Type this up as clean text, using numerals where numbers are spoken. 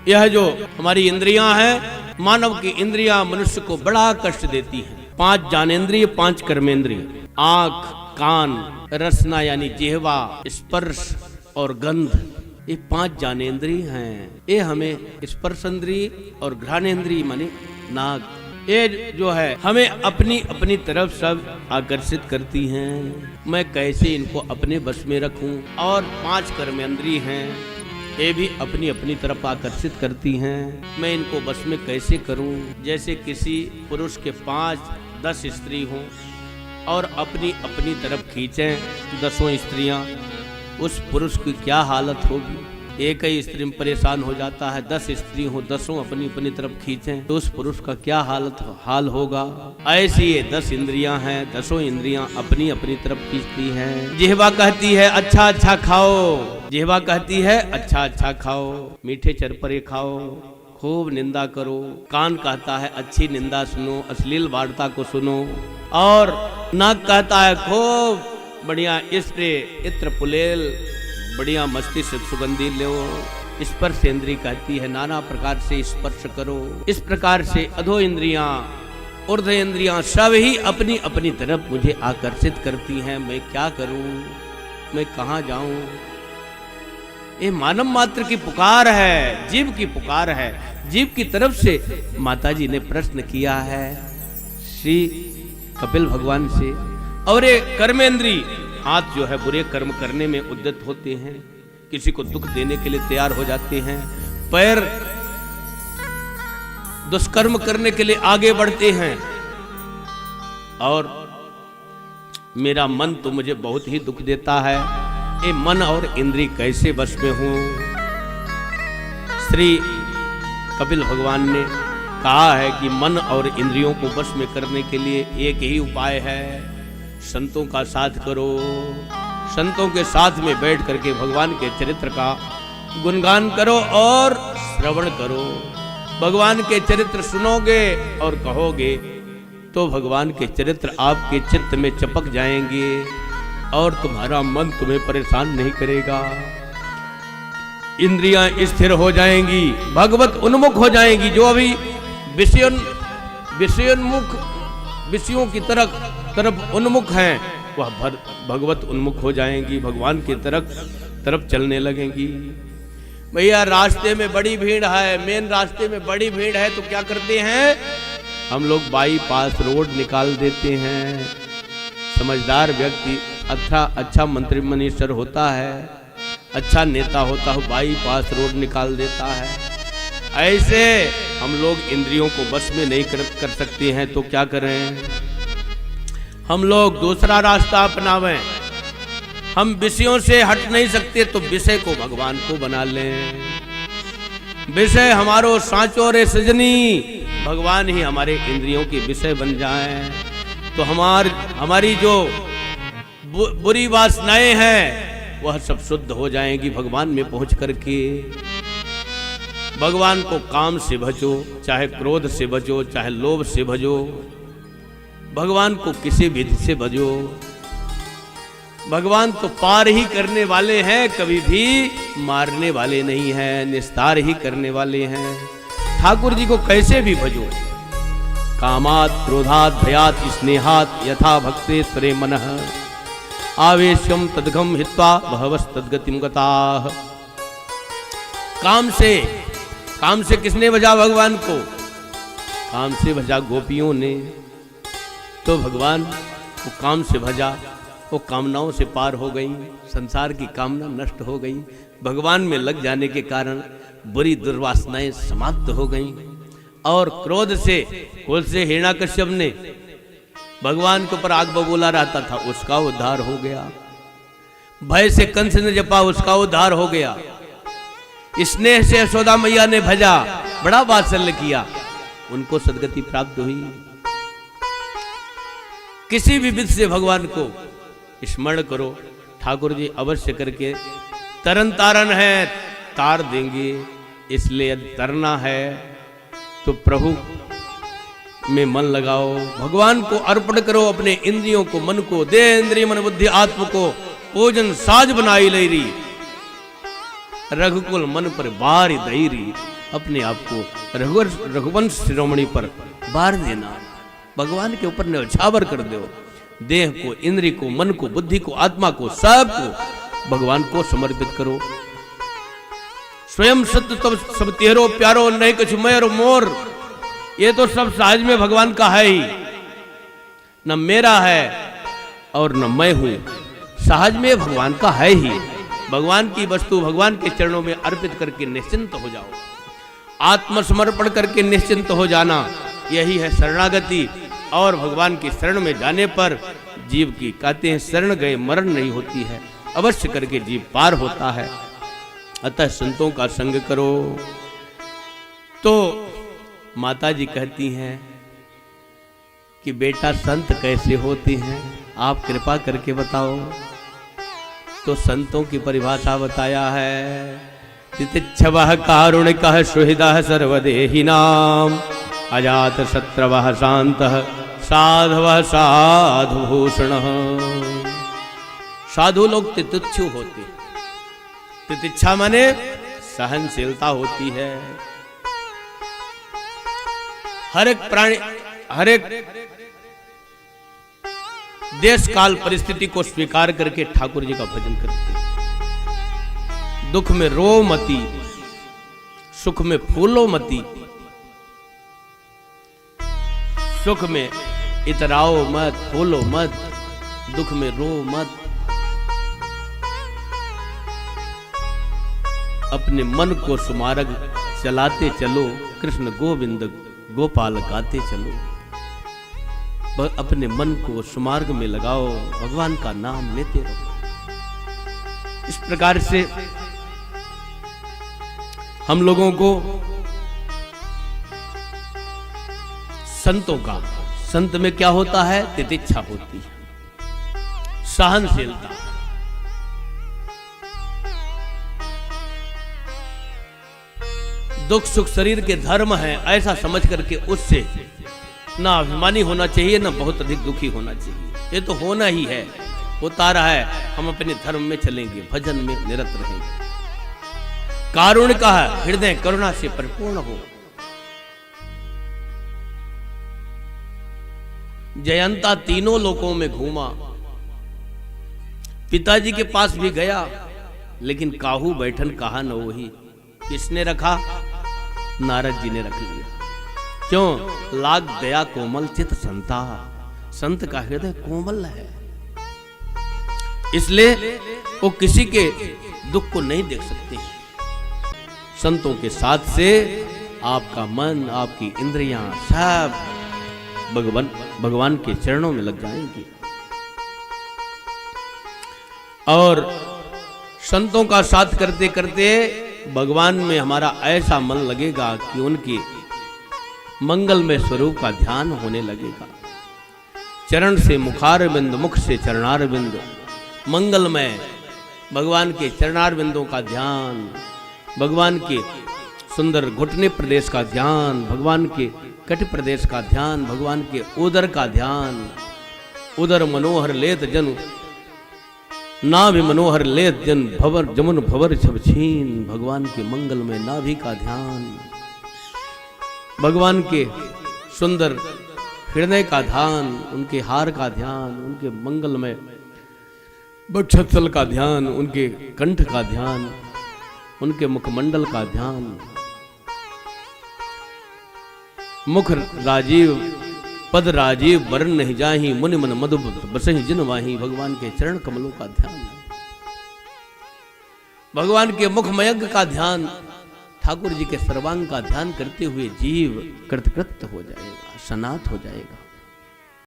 यह जो हमारी इंद्रियां हैं, मानव की इंद्रियां मनुष्य को बड़ा कष्ट देती हैं। 5 ज्ञानेंद्रिय, 5 कर्मेंद्रिय, आंख, कान, रसना यानी जिह्वा, स्पर्श और गंध, ये 5 ज्ञानेंद्रिय हैं। ये हमें स्पर्शेंद्रिय और घ्राणेंद्रिय माने नाक, ये जो है हमें अपनी अपनी तरफ सब आकर्षित करती हैं। मैं कैसे इनको अपने बस में रखूं। और 5 कर्मेंद्रिय हैं, ये भी अपनी अपनी तरफ आकर्षित करती हैं। मैं इनको बस में कैसे करूं। जैसे किसी पुरुष के 5-10 स्त्री हों और अपनी अपनी तरफ खींचें 10 स्त्रियां, उस पुरुष की क्या हालत होगी। एक ही स्त्री में परेशान हो जाता है, 10 स्त्री हो, 10 अपनी अपनी तरफ खींचें तो उस पुरुष का क्या हाल होगा। ऐसी ये 10 इंद्रियां हैं, 10 इंद्रियां अपनी अपनी तरफ खींचती हैं। जिह्वा कहती है अच्छा अच्छा खाओ, जिह्वा कहती है अच्छा अच्छा खाओ, मीठे चरपरे खाओ, खूब निंदा करो। कान कहता है अच्छी निंदा सुनो, अश्लील वार्ता को सुनो। और नाक कहता है खूब बढ़िया स्प्रे, इत्र, पुलेल, बढ़िया मस्ती से सुगंधी लो। स्पर्श इंद्रिय कहती है नाना प्रकार से स्पर्श करो। इस प्रकार से अधो इंद्रियां, ऊर्ध्व इंद्रियां सब ही अपनी अपनी तरफ मुझे आकर्षित करती हैं। मैं क्या करूं, मैं कहां जाऊं। ये मानव मात्र की पुकार है, जीव की पुकार है। जीव की तरफ से माताजी ने प्रश्न किया है श्री कपिल भगवान से। और ये कर्मेंद्रिय, हाथ जो है बुरे कर्म करने में उद्यत होते हैं, किसी को दुख देने के लिए तैयार हो जाते हैं। पैर दुष्कर्म करने के लिए आगे बढ़ते हैं। और मेरा मन तो मुझे बहुत ही दुख देता है। ये मन और इंद्रिय कैसे बस में हूं। श्री कपिल भगवान ने कहा है कि मन और इंद्रियों को बस में करने के लिए एक ही उपाय है, संतों का साथ करो। संतों के साथ में बैठ करके भगवान के चरित्र का गुणगान करो और श्रवण करो। भगवान के चरित्र सुनोगे और कहोगे तो भगवान के चरित्र आपके चित्त में चपक जाएंगे और तुम्हारा मन तुम्हें परेशान नहीं करेगा। इंद्रियां स्थिर हो जाएंगी, भगवत उन्मुख हो जाएंगी। जो अभी विषयोन्मुख, विषयों की तरफ उन्मुख हैं, वह भगवत उन्मुख हो जाएंगी, भगवान की तरफ चलने लगेंगी। भैया रास्ते में बड़ी भीड़ है, मेन रास्ते में बड़ी भीड़ है तो क्या करते हैं हम लोग, बाईपास रोड निकाल देते हैं। समझदार व्यक्ति अच्छा मंत्री मिनिस्टर होता है, अच्छा नेता होता है, बाईपास रोड निकाल देता है। ऐसे हम लोग इंद्रियों को बस में नहीं कर सकते हैं तो क्या करें, हम लोग दूसरा रास्ता अपनावें। हम विषयों से हट नहीं सकते तो विषय को भगवान को बना लें। विषय हमारो सांचो रे सजनी, भगवान ही हमारे इंद्रियों के विषय बन जाएं तो हमारी जो बुरी वासनाएं हैं वह सब शुद्ध हो जाएंगी भगवान में पहुंच करके। भगवान को काम से भजो, चाहे क्रोध से भजो, चाहे लोभ से भजो, भगवान को किसी विधि से भजो। भगवान तो पार ही करने वाले हैं, कभी भी मारने वाले नहीं हैं, निस्तार ही करने वाले हैं। ठाकुर जी को कैसे भी भजो। कामात क्रोधात भयात स्नेहात यथा भक्ते त्वरे मनः आवेश्यम तदघम हित्वा बहवस् तद्गतिम गताः। काम से किसने भजा भगवान को, काम से भजा गोपियों ने। तो भगवान को काम से भजा, वो कामनाओं से पार हो गई, संसार की कामना नष्ट हो गई। भगवान में लग जाने के कारण बुरी दुर्वासनाएं समाप्त हो गईं। और क्रोध से हिरण्याकश्यप ने भगवान के ऊपर आग बबूला रहता था, उसका उद्धार हो गया। भय से कंस ने जपा, उसका उद्धार हो गया। स्नेह से यशोदा मैया ने भजा, बड़ा वात्सल्य किया, उनको सदगति प्राप्त हुई। किसी भी विधि से भगवान को स्मरण करो, ठाकुर जी अवश्य करके तरन तारण है, तार देंगे। इसलिए तरना है तो प्रभु में मन लगाओ, भगवान को अर्पण करो अपने इंद्रियों को, मन को। दे इंद्रिय मन बुद्धि आत्म को पूजन साज बनाई ले रही, रघुकुल मन पर बारी दई रही। अपने आप को रघुवंश शिरोमणि पर बार देना, भगवान के ऊपर न्यौछावर कर दो। देह को, इंद्रिय को, मन को, बुद्धि को, आत्मा को, सब को भगवान को समर्पित करो। स्वयं सत्य तब सब तेरो प्यारो, नहीं कुछ मैं और मोर। ये तो सब सहज में भगवान का है ही, न मेरा है और न मैं हूं, सहज में भगवान का है ही। भगवान की वस्तु भगवान के चरणों में अर्पित करके निश्चिंत हो जाओ। आत्मसमर्पण करके निश्चिंत हो जाना, यही है शरणागति। और भगवान की शरण में जाने पर जीव की, कहते हैं शरण गए मरण नहीं होती है, अवश्य करके जीव पार होता है। अतः संतों का संग करो। तो माता जी कहती हैं कि बेटा संत कैसे होते हैं, आप कृपा करके बताओ। तो संतों की परिभाषा बताया है, तितिच्छवः कारुणिकः सुहृदः सर्वदेहिनां, अजात शत्रवः शान्तः साधवः साधुभूषणः। साधु लोग तितिक्षु होते, तितिच्छा माने सहनशीलता होती है। हर एक प्राणी, हर एक देश काल परिस्थिति को स्वीकार करके ठाकुर जी का भजन करते। दुख में रो मती, सुख में फूलो मती, सुख में इतराओ मत, फूलो मत, दुख में रो मत। अपने मन को सुमार्ग चलाते चलो, कृष्ण गोविंद गोपाल गाते चलो। अपने मन को सुमार्ग में लगाओ, भगवान का नाम लेते रहो। इस प्रकार से हम लोगों को संतों का, संत में क्या होता है, तितिक्षा होती है, सहनशीलता। दुख सुख शरीर के धर्म है, ऐसा समझ करके उससे ना अभिमानी होना चाहिए, ना बहुत अधिक दुखी होना चाहिए। ये तो होना ही है, होता रहा है। हम अपने धर्म में चलेंगे, भजन में निरत रहेंगे। कारुण्य का हृदय करुणा से परिपूर्ण हो। जयंता तीनों लोकों में घूमा, पिताजी के पास भी गया, लेकिन काहू बैठन कहा न वही। किसने रखा? नारद जी ने रख लिया। क्यों? लाग दया कोमल चित संता, संत का हृदय कोमल है, इसलिए वो किसी के दुख को नहीं देख सकते। संतों के साथ से आपका मन, आपकी इंद्रियां सब भगवान के चरणों में लग जाएंगी। और संतों का साथ करते करते भगवान में हमारा ऐसा मन लगेगा कि उनकी मंगलमय स्वरूप का ध्यान होने लगेगा। चरण से मुखार बिंद, मुख से चरणार बिंद, मंगलमय भगवान के चरणार बिंदों का ध्यान, भगवान के सुंदर घुटने प्रदेश का ध्यान, भगवान के कट प्रदेश का ध्यान, भगवान के उदर का ध्यान। उदर मनोहर लेत जन, नाभि मनोहर लेत जन, भवर जमुन भवर छब छीन। भगवान के मंगल में नाभि का ध्यान, भगवान के सुंदर हृदय का ध्यान, उनके हार का ध्यान, उनके मंगल में वक्षस्थल का ध्यान, उनके कंठ का ध्यान, उनके मुखमंडल का ध्यान। मुख राजीव पद राजीव वरण नहीं जाही, मुनि मन मधु बसहि जिन वाही। भगवान के चरण कमलों का ध्यान, भगवान के मुख मयंक का ध्यान, ठाकुर जी के सर्वांग का ध्यान करते हुए जीव कृतकृत हो जाएगा, सनात हो जाएगा।